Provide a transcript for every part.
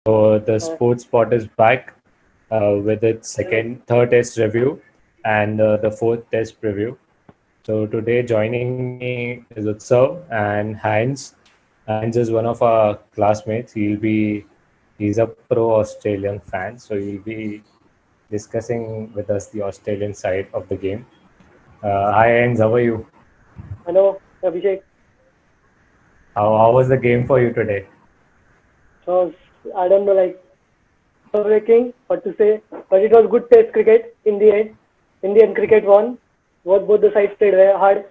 So the Uh, Sports Spot is back with its third test review and the fourth test preview. So today joining me is Utsav and Heinz. Heinz is one of our classmates. He's a pro Australian fan, so he'll be discussing with us the Australian side of the game. Hi Heinz, how are you? Hello, Abhishek. How was the game for you today? So I don't know, like breaking what to say, but it was good test cricket in the end. Indian cricket won. Both the sides played very hard.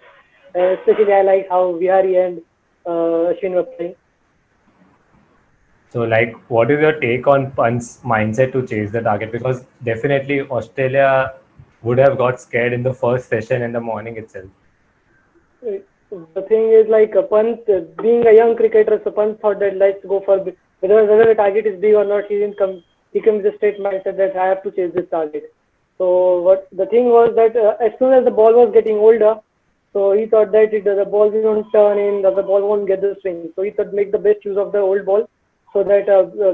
Especially I like how Vihari and Ashwin were playing. So, like, what is your take on Pant's mindset to chase the target? Because definitely Australia would have got scared in the first session in the morning itself. Uh, The thing is like Pant, being a young cricketer, so Pant thought that let's go for whether the target is big or not. He didn't come. He came with a straight mindset that I have to chase this target. So what the thing was that as soon as the ball was getting older, so he thought that the ball won't turn in, that the ball won't get the swing. So he thought make the best use of the old ball, so that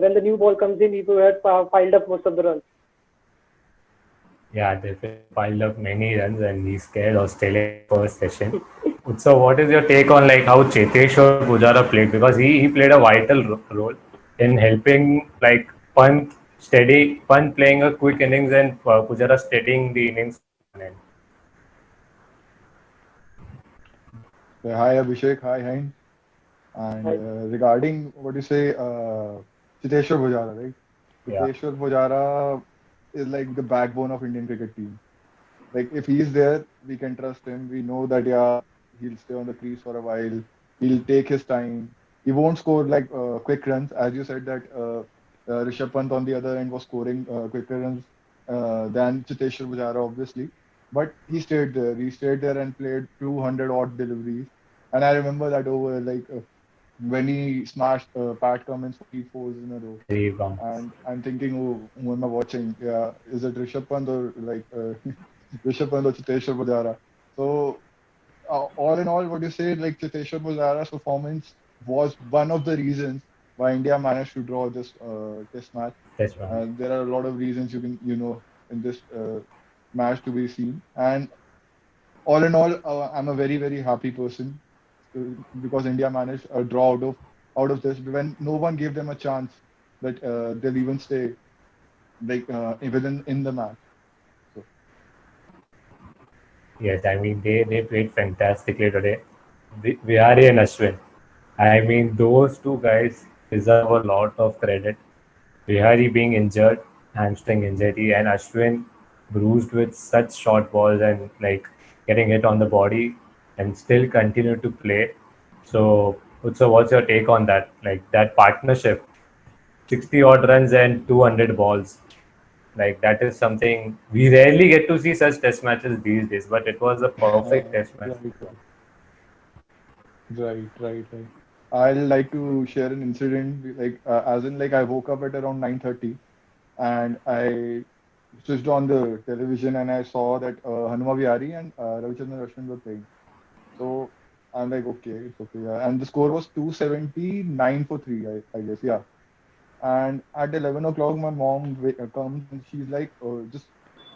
when the new ball comes in, he would have piled up most of the runs. Yeah, definitely piled up many runs and he scared Australia in the first session. So, what is your take on like how Cheteshwar Pujara played? Because he played a vital role in helping like Punt playing a quick innings and Pujara steadying the innings from one end. Hi Abhishek, hi Hein. And Right. regarding what you say, Chiteshwar Pujara, right? Yeah. Chiteshwar Pujara is like the backbone of Indian cricket team. Like if he's there, we can trust him. We know that yeah, he'll stay on the crease for a while. He'll take his time. He won't score like quick runs, as you said that Rishabh Pant on the other end was scoring quicker runs than Chiteshwar Pujara, obviously. But he stayed there. He stayed there and played 200 odd deliveries. And I remember that over like when he smashed Pat Cummins for 3 fours in a row. Three bumps. And I'm thinking, oh, who am I watching? Yeah, is it Rishabh Pant or like Rishabh Pant or Chiteshwar Pujara? So all in all, what you say, like Chiteshwar Pujara's performance was one of the reasons why India managed to draw this test match. That's one. And there are a lot of reasons in this match to be seen. And all in all, I'm a very very happy person because India managed a draw out of this when no one gave them a chance that they'll even stay like within in the match. So Yes, I mean they played fantastically today. Vihari and Ashwin. I mean those two guys deserve a lot of credit. Vihari being injured, hamstring injury, and Ashwin bruised with such short balls and like getting hit on the body and still continue to play. So, what's your take on that? Like that partnership, 60 odd runs and 200 balls. Like that is something we rarely get to see such test matches these days, but it was a perfect test match. right, right. I'll like to share an incident like as in like I woke up at around 9:30 and I switched on the television and I saw that Hanuma Vihari and Ravichandran Ashwin were playing. So I'm like, okay, it's okay. Yeah. And the score was 279 for three, I guess. Yeah. And at 11 o'clock, my mom comes and she's like, just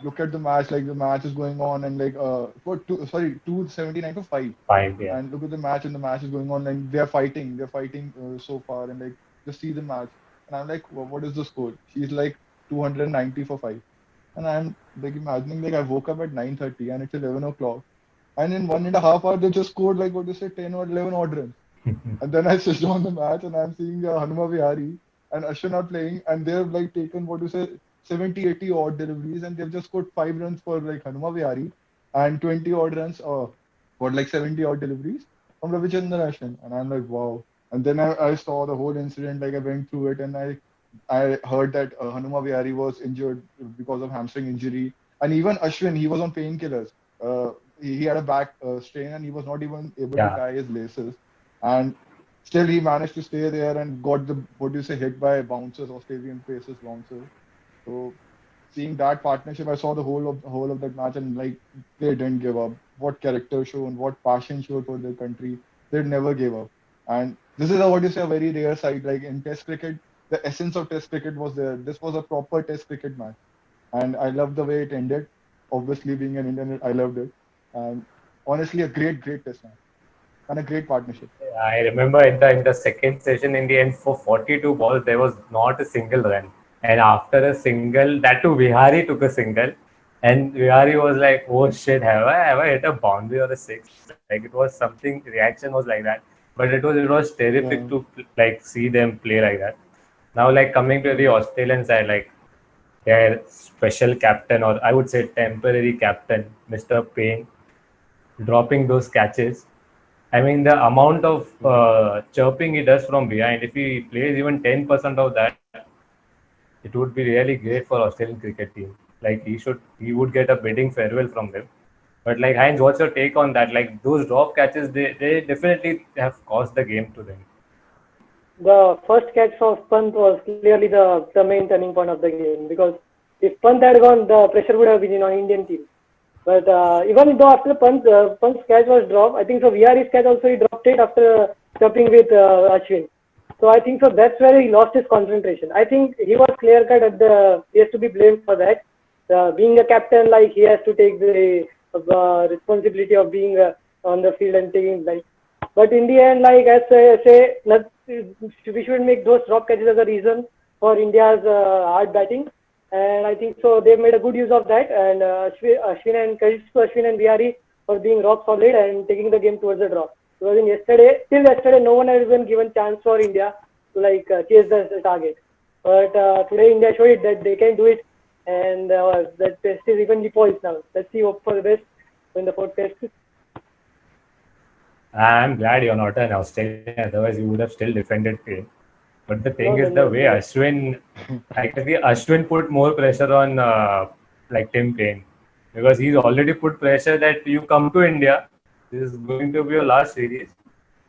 look at the match, like the match is going on, and like, for two, sorry, 279 for five. Five, yeah. And look at the match, and the match is going on, and they're fighting so far, and like, just see the match. And I'm like, what is the score? She's like 290 for five. And I'm like imagining, like, I woke up at 9:30 and it's 11 o'clock. And in 1.5 hours, they just scored like, what do you say, 10 or 11 odd runs. And then I switched on the match and I'm seeing Hanuma Vihari and Ashwin are playing and they've like taken what you say 70, 80 odd deliveries and they've just scored 5 runs for like Hanuma Vihari and 20 odd runs for like 70 odd deliveries from Ravichandran Ashwin. And I'm like, wow. And then I saw the whole incident, like I went through it and I heard that Hanuma Vihari was injured because of hamstring injury. And even Ashwin, he was on painkillers. He had a back strain and he was not even able to Yeah, tie his laces and still he managed to stay there and got the what do you say hit by bouncers, Australian paces bouncers. So seeing that partnership, I saw the whole of that match and like they didn't give up. What character shown, what passion showed for their country, they never gave up. And this is what you say a very rare sight. Like in Test cricket, the essence of Test cricket was there. This was a proper Test cricket match, and I loved the way it ended. Obviously, being an Indian, I loved it, and honestly, a great Test match and a great partnership. I remember in the second session in the end for 42 balls there was not a single run, and after a single, that too Vihari took a single, and Vihari was like, "Oh shit, have I hit a boundary or a six?" Like it was something. Reaction was like that, but it was terrific Yeah, to like see them play like that. Now, like coming to the Australian side, like their special captain, or I would say temporary captain, Mr. Payne, dropping those catches. I mean, the amount of chirping he does from behind, if he plays even 10% of that, it would be really great for Australian cricket team. Like he would get a bidding farewell from them. But like Heinz, what's your take on that? Like those drop catches, they definitely have cost the game to them. The first catch of Pant was clearly the main turning point of the game, because if Pant had gone, the pressure would have been on Indian team. But even though after Pant's catch was dropped, I think so Vihari's catch also he dropped it after jumping with Ashwin. So I think so that's where he lost his concentration. I think he was clear cut he has to be blamed for that. Being a captain, like he has to take the responsibility of being on the field and taking like. But in the end, like as I say, we should make those drop catches as a reason for India's hard batting. And I think so they've made a good use of that. And Ashwin and credits to Ashwin and Vihari for being rock solid and taking the game towards the draw. Because till yesterday, no one has been given chance for India to like chase the target. But today India showed it that they can do it, and that test is evenly poised now. Let's see, hope for the best in the fourth test. I'm glad you're not an Australian, otherwise you would have still defended Payne. But the thing is, the No. way Ashwin, I guess the Ashwin put more pressure on like Tim Payne, because he's already put pressure that you come to India, this is going to be your last series.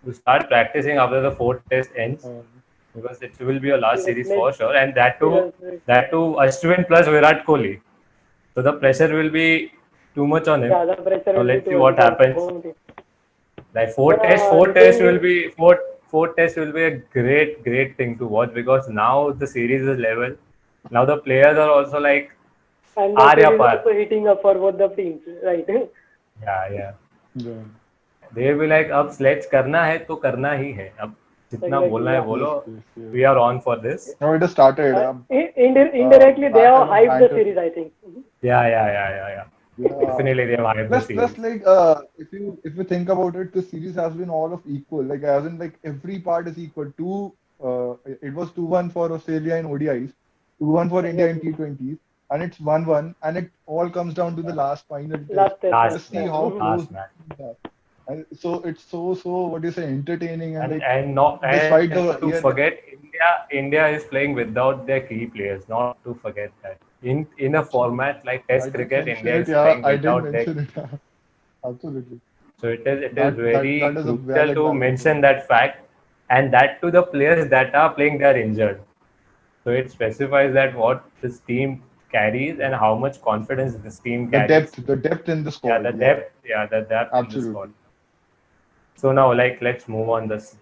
You start practicing after the fourth test ends, because it will be your last series for sure, and that too Ashwin plus Virat Kohli. So the pressure will be too much on him. Yeah, the pressure Now will be let's see too what because happens. home team. Like four But tests, the thing is, four tests will be a great thing to watch, because now the series is level. Now the players are also like and the Arya series par. also heating up for both the teams, right? Yeah. yeah. They will be like अब sledge करना है तो करना ही है. अब जितना Exactly, बोलना है yeah. बोलो. Yes. We are on for this. No, it has started. Indirectly, they Back have as a hyped the banter. series, I think. Yeah. Yeah. Definitely they have hyped the Plus, series. like if you think about it, the series has been all of equal. Like as in like every part is equal. It was 2-1 for Australia in ODIs, 2-1 for India in T20s, and it's 1-1, and it all comes down to the last final test. Last test. Last Just see match. how close Last match. things are. And so it's so what do you say, entertaining and like And not despite and the not to yeah, forget, India is playing without their key players. Not to forget that in a format like I Test didn't cricket, mention India it. is Yeah, playing I didn't without their. mention it. Absolutely. So it is That very is a crucial valid to point. mention that fact, and that to the players that are playing, they are injured. So it specifies that what this team carries and how much confidence this team carries. The depth in the Yeah, squad. the depth. Yeah, the depth in the squad. Absolutely. So now, like, let's move on this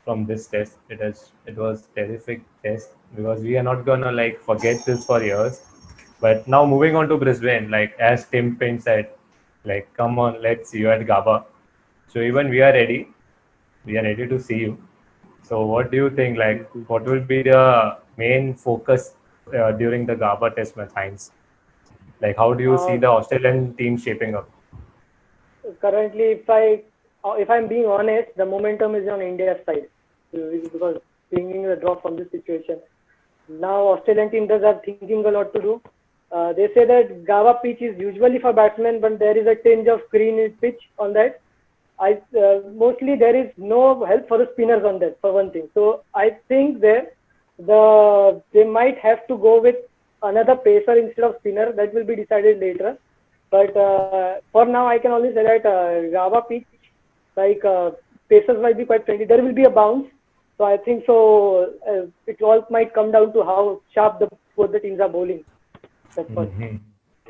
from this test. It was terrific test, because we are not gonna like forget this for years. But now moving on to Brisbane, like as Tim Payne said, like come on, let's see you at Gabba. So even we are ready. We are ready to see you. So what do you think? Like, what will be the main focus during the Gabba test match, Heinz? Like, how do you see Uh, the Australian team shaping up? Currently, if I'm being honest, the momentum is on India's side, because bringing the draw from this situation. Now Australian team does have thinking a lot to do. They say that Gava pitch is usually for batsmen, but there is a tinge of green pitch on that. Mostly there is no help for the spinners on that, for one thing. So I think they might have to go with another pacer instead of spinner. That will be decided later. But for now, I can only say that Gava pitch, like pacers might be quite friendly. There will be a bounce. So I think so. It all might come down to how sharp both the teams are bowling. That's what. Mhm.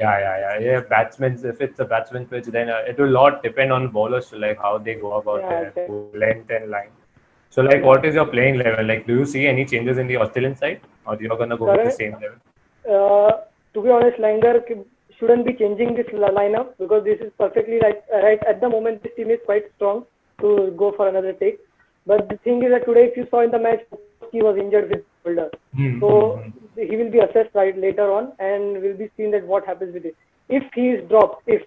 Yeah. Batsmen, if it's a batsman pitch, then it will lot depend on bowlers to like how they go about Yeah, their exactly. length and line. So, like, what is your playing level? Like, do you see any changes in the Australian side, or you're gonna go with the Current, same level? to be honest, Langer shouldn't be changing this lineup because this is perfectly right at the moment. This team is quite strong to go for another take. But the thing is that today, if you saw in the match, he was injured with shoulder, so Mm-hmm. he will be assessed right later on, and will be seen that what happens with it. If he is dropped, if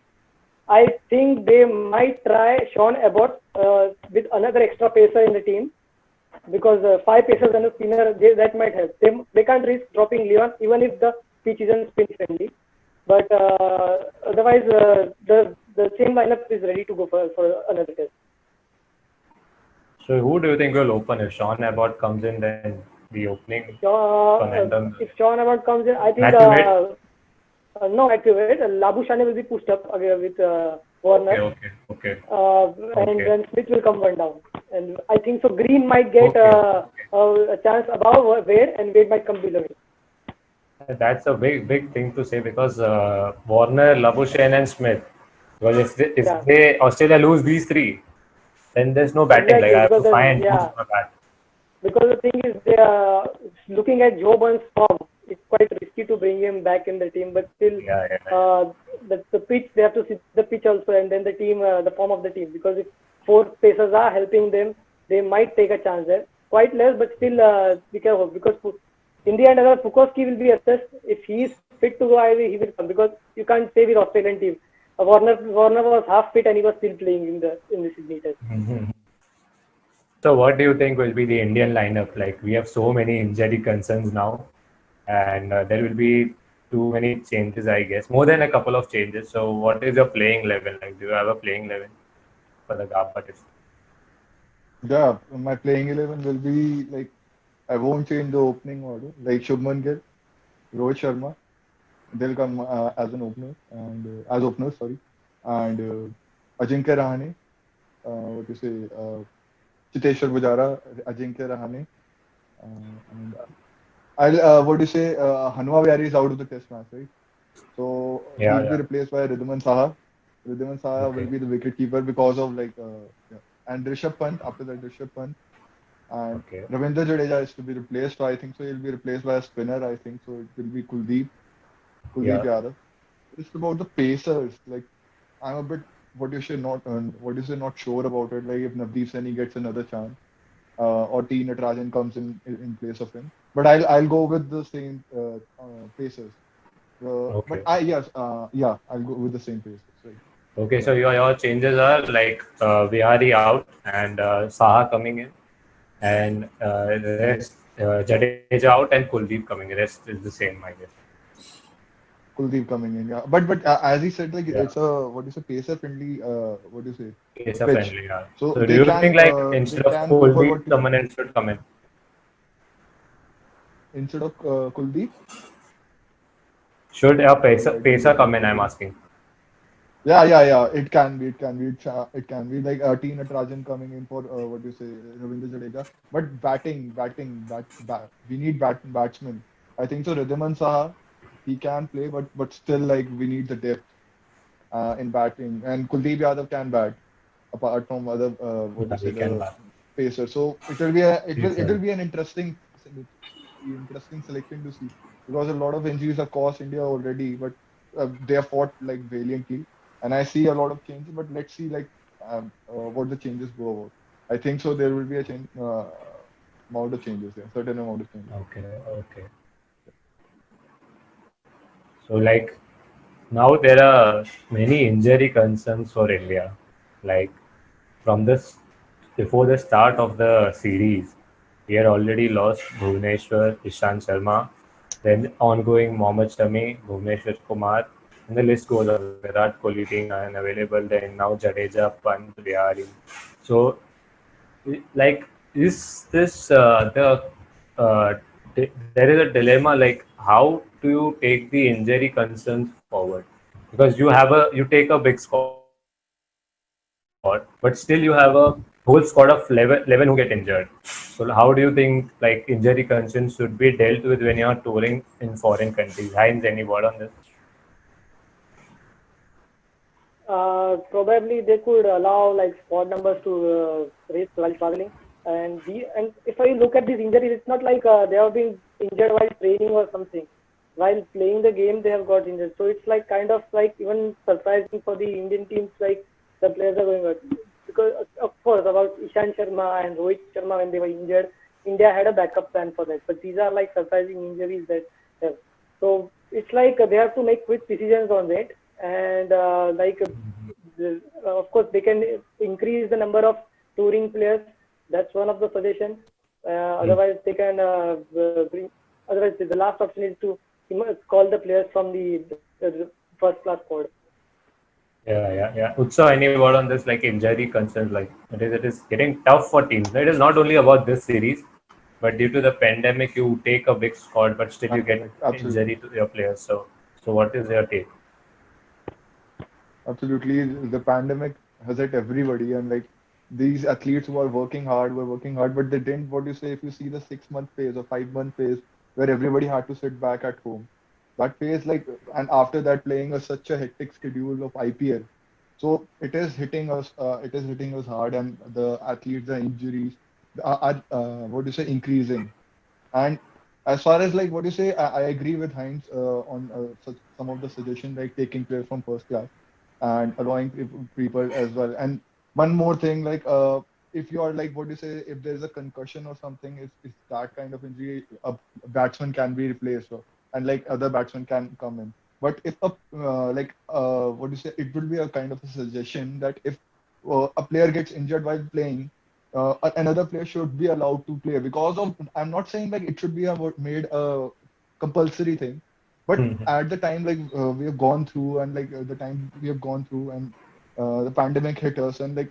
I think they might try Sean Abbott with another extra pacer in the team because five pacers and a spinner that might help. They can't risk dropping Leon even if the pitch isn't spin friendly. But otherwise, the same lineup is ready to go for another test. So, who do you think will open if Sean Abbott comes in? Then the opening conundrum. If Sean Abbott comes in, I think Matthew Wade. no activate. Labuschagne will be pushed up again with Warner, Okay. and Okay. then Smith will come one down. And I think so. Green might get Okay. a chance above Wade, and Wade might come below it. That's a big thing to say because Warner, Labuschagne, and Smith. Because if Yeah, they Australia lose these three, then there's no batting. Like exactly. I have Because to find who's yeah, gonna bat. because the thing is, they are looking at Joe Burns' form. It's quite risky to bring him back in the team, but still, Yeah. the pitch they have to see the pitch also, and then the team, the form of the team. Because if four pacers are helping them, they might take a chance there. Quite less, but still, be careful because in the end, Pukoski will be assessed. If he is fit to go, he will come because you can't say with Australian team. Warner was half fit and he was still playing in the Sydney Test. Mhm. So what do you think will be the Indian lineup? Like we have so many injury concerns now, and there will be too many changes, I guess, more than a couple of changes. So what is your playing level? Like, do you have a playing level for the Gabba test? Yeah, my playing 11 will be like I won't change the opening order. Like Shubman Gill, Rohit Sharma, they'll come as an opener and as openers, sorry, and Ajinkya Rahane, what you say, Chiteshwar Pujara, Ajinkya Rahane, and I'll what do you say, Hanuma Vyari is out of the test match, right? So he'll be Yeah. replaced by Ridhaman Saha. Ridhaman Saha will Okay. be the wicket keeper because of like yeah. And Rishabh Pant after that Rishabh Pant and Okay. Ravindra Jadeja is to be replaced. So I think so he'll be replaced by a spinner. I think so it will be Kuldeep Yeah. Yadav. It's about the pacers. Like I'm a bit what you say not sure about it. Like if Navdeep Saini gets another chance or T Natarajan comes in place of him. But I'll go with the same pacers. But Okay. I yes, yeah, I'll go with the same paces. Right. Okay. So your changes are like Vihari out and Saha coming in, and rest Jadeja out and Kuldeep coming. Rest is the same, I guess. Kuldeep coming in, yeah. But as he said, like Yeah. it's a what do you say, pacer friendly. What do you say, It's a pitch. friendly. Yeah. So So do you think like they instead of can go for Kuldeep, what you someone else should come in? instead of Kuldeep. Should a Sorry, I didn't pacer get come you. in? I'm asking. Yeah. It can be like T Natarajan coming in for what do you say, Ravindra Jadeja. But we need batsmen. I think so. Ridhaman Saha, he can play, but still like we need the depth in batting. And Kuldeep Yadav can bat apart from other what do Yeah, you say he can the bat. pacer. So it will Pacer. be an interesting selection to see because a lot of injuries have cost India already, but they have fought like valiantly, and I see a lot of changes. But let's see like what the changes go about. I think so. There will be a change amount of changes. Yeah, certain amount of changes. Okay. So like now there are many injury concerns for India. Like from this before the start of the series, we had already lost Bhuvneshwar, Ishant Sharma, then ongoing Mohammad Shami, Bhuvneshwar Kumar, and the list goes on. Virat Kohli being unavailable, then now Jadeja, Pant, Vihari. So like is this the there is a dilemma like how do you take the injury concerns forward because you take a big squad but still you have a whole squad of 11 who get injured. So how do you think like injury concerns should be dealt with when you're touring in foreign countries? Hines, any word on this? Probably they could allow like squad numbers to race while traveling. And if I look at these injuries, it's not like they have been injured while training or something. While playing the game, they have got injured. So it's like kind of like even surprising for the Indian teams, like the players are going out. Because of course, about Ishan Sharma and Rohit Sharma when they were injured, India had a backup plan for that. But these are like surprising injuries that have. So it's like they have to make quick decisions on it, and of course they can increase the number of touring players. That's one of the suggestions. Mm. Otherwise, they can bring. Otherwise, the last option is to call the players from the first class squad. Yeah. Utsav, any word on this, like injury concerns? Like it is getting tough for teams. It is not only about this series, but due to the pandemic, you take a big squad, but still you get Pandemic, absolutely. injury to your players. So what is your take? Absolutely, the pandemic has hit everybody, and like these athletes were working hard, but they didn't. What do you say? If you see the 6 month phase or 5 month phase where everybody had to sit back at home, that phase, like, and after that, playing such a hectic schedule of IPL, so it is hitting us. It is hitting us hard, and the athletes, the injuries are what do you say, increasing. And as far as like what you say, I agree with Heinz on some of the suggestions, like taking players from first class and allowing people as well. And one more thing, like if you are like what do you say, if there's a concussion or something, it's that kind of injury, a batsman can be replaced, and like other batsmen can come in. But if what do you say, it would be a kind of a suggestion that if a player gets injured while playing, another player should be allowed to play because of, I'm not saying like it should be made a compulsory thing, but Mhm. at the time like we have gone through, and like the time we have gone through, and the pandemic hit us, and like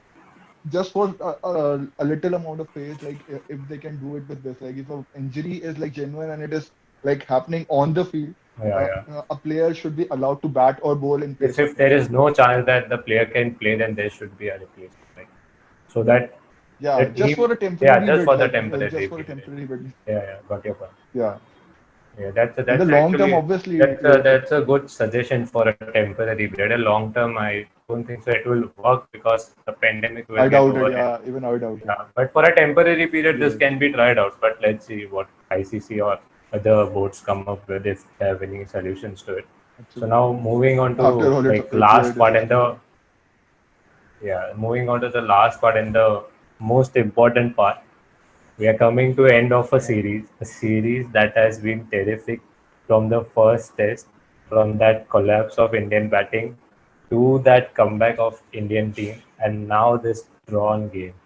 just for a little amount of phase, like if they can do it with this, like if a injury is like genuine and it is like happening on the field, Yeah. a player should be allowed to bat or bowl in If place of if him. there is no chance that the player can play, then there should be a replacement, like so that Yeah, the just for team, a yeah, temporary just bit, for the like temporary just for a period. temporary bit. Yeah, got your point. Yeah. Yeah, In the that's long term, actually obviously, that's a good suggestion for a temporary period. A long term, I don't think so. It will work because the pandemic will I get doubt it. over it. Yeah, even I doubt it. Yeah, but for a temporary period, this Yes. can be tried out. But let's see what ICC or other boards come up with if they have any solutions to it. So now Absolutely. moving on After to all, like it's their last part and decision. the yeah, moving on to the last part and the most important part. We are coming to end of Yeah. a series that has been terrific from the first test, from that collapse of Indian batting to that comeback of Indian team, and now this drawn game.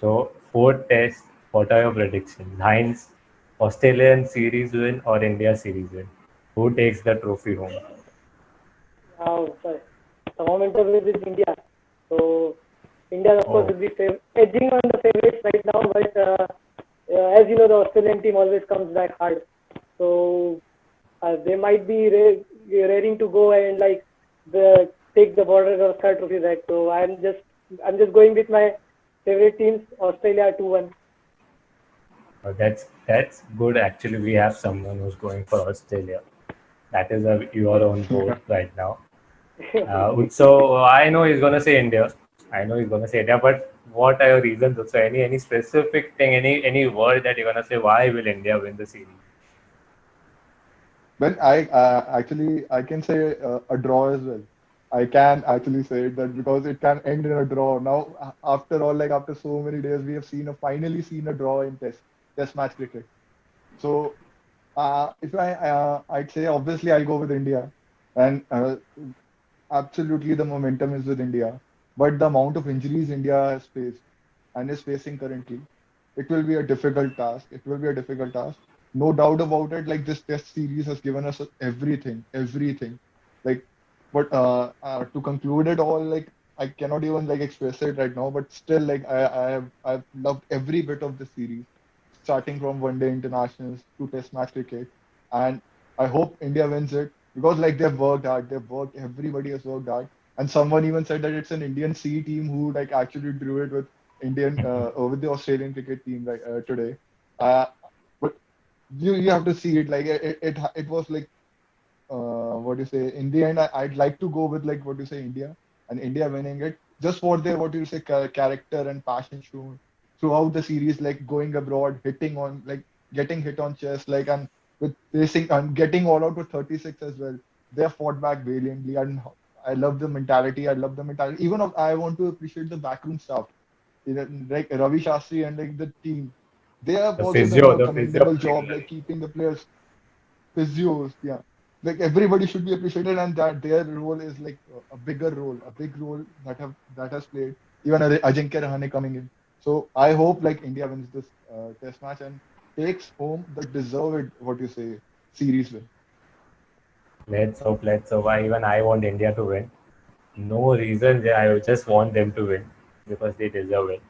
So, four tests, what are your predictions? Heinz, Australian series win or India series win? Who takes the trophy home? Now, the momentum is with India. So India, of course, Oh, will be edging on the favorites right now. But as you know, the Australian team always comes back hard. So they might be raring to go and like take the border of Star Trophy back. So I'm just going with my favorite teams, Australia 2-1. that's good. Actually, we have someone who's going for Australia. That is your own board right now. So I know he's gonna say India. I know he's gonna say India, but what are your reasons? So any specific thing, any word that you're gonna say? Why will India win the series? Well, I can say a draw as well. I can actually say that because it can end in a draw. Now, after all, like after so many days, we have finally seen a draw in test match cricket. So, if I'd say obviously I'll go with India, and absolutely the momentum is with India. But the amount of injuries India has faced and is facing currently, it will be a difficult task. It will be a difficult task. No doubt about it. Like this test series has given us everything, everything. Like, but to conclude it all, like I cannot even like express it right now. But still, like I've loved every bit of the series, starting from one day internationals to test match cricket, and I hope India wins it because like they've worked hard. They've worked. Everybody has worked hard. And someone even said that it's an Indian C team who like actually drew it with the Australian cricket team like today. Uh, but you have to see it like it was like what do you say? In the end, I'd like to go with like what do you say, India, and India winning it just for their what do you say character and passion shown. throughout the series, like going abroad, hitting on, like getting hit on chest, like, and with racing and getting all out with 36 as well. They have fought back valiantly, and I love the mentality. I love the mentality. Even I want to appreciate the backroom staff, like Ravi Shastri and like the team. They have also done a The physio commendable job, like particularly. keeping the players physios. Yeah, like everybody should be appreciated, and that their role is like a bigger role, a big role that has played. Even Ajinkya Rahane coming in. So I hope like India wins this test match and takes home the deserved, what you say, series win. Let's hope, let's hope. Even I want India to win. No reason, I just want them to win because they deserve it.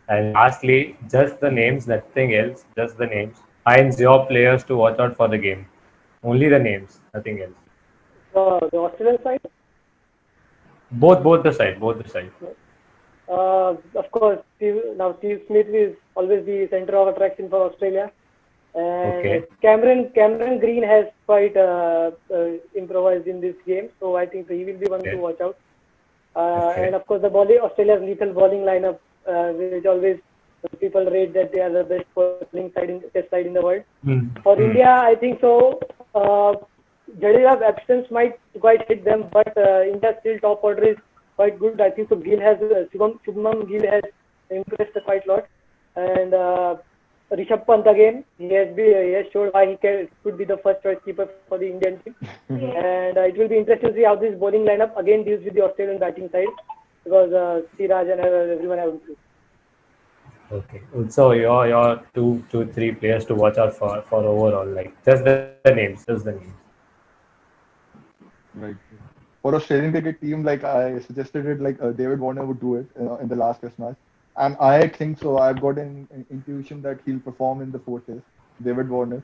And lastly, just the names, nothing else, just the names. Finds your players to watch out for the game. Only the names, nothing else. The Australian side, Both the side. of course, Steve Smith is always the center of attraction for Australia, and Okay, Cameron Green has quite improvised in this game, so I think he will be one to okay, watch out. And okay. of course, Australia's lethal bowling lineup, which always people rate that they are the best bowling side in test side in the world. Hmm. For Hmm. India, I think so. Jadeja's absence might quite hit them, but India's still top order is quite good. I think so. Shubman Gill has impressed quite a lot, and Rishabh Pant again. He has showed why could be the first choice keeper for the Indian team, and it will be interesting to see how this bowling lineup again deals with the Australian batting side because Siraj and everyone have improved. Okay. So your two, three players to watch out for overall, like just the names, just the names. Right. For Australian cricket team, like I suggested it, like David Warner would do it in the last test match, and I think so. I've got an intuition that he'll perform in the fourth test. David Warner,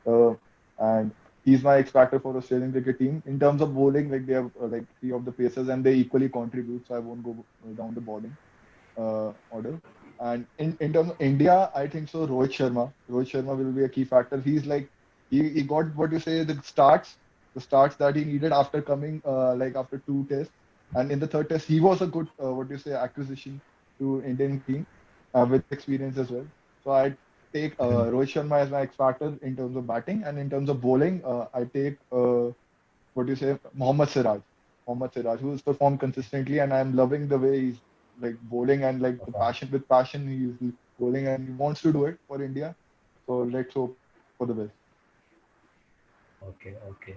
uh, and he's my X factor for Australian cricket team. In terms of bowling, like they have like three of the pacers, and they equally contribute. So I won't go down the bowling order. And in terms of India, I think so. Rohit Sharma. Rohit Sharma will be a key factor. He's like he got what you say the starts that he needed after coming like after two tests, and in the third test he was a good what you say acquisition to Indian team with experience as well. So I take Rohit Sharma as my X factor in terms of batting, and in terms of bowling, I take what do you say, Mohammad Siraj, who has performed consistently, and I'm loving the way he's like bowling and like the passion with passion he's bowling and he wants to do it for India. So let's hope for the best. Okay, okay,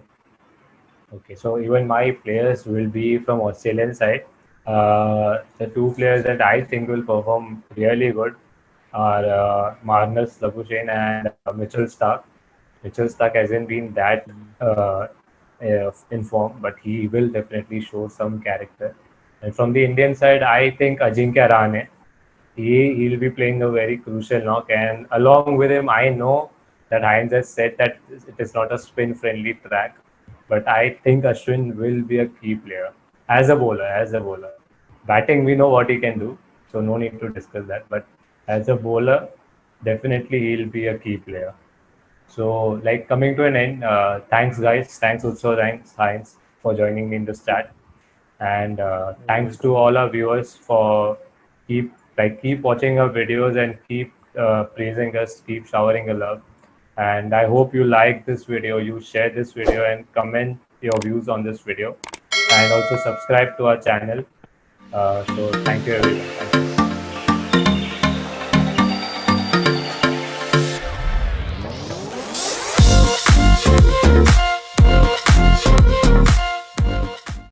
okay. So even my players will be from Australian side. The two players that I think will perform really good are Marnus Labuschagne and Mitchell Stark. Mitchell Stark hasn't been that uh, in form, but he will definitely show some character. And from the Indian side, I think Ajinkya Rahane. He'll be playing a very crucial knock, and along with him, I know that Heinz has said that it is not a spin friendly track, but I think Ashwin will be a key player as a bowler. Batting, we know what he can do, so no need to discuss that. But as a bowler, definitely he'll be a key player. So, like coming to an end, thanks guys, thanks Utsav, thanks Heinz for joining me in this chat, and You're thanks to welcome. all our viewers for keep watching our videos and keep praising us, keep showering a love. And I hope you like this video, you share this video, and comment your views on this video, and also subscribe to our channel. So thank you everyone. Thank you.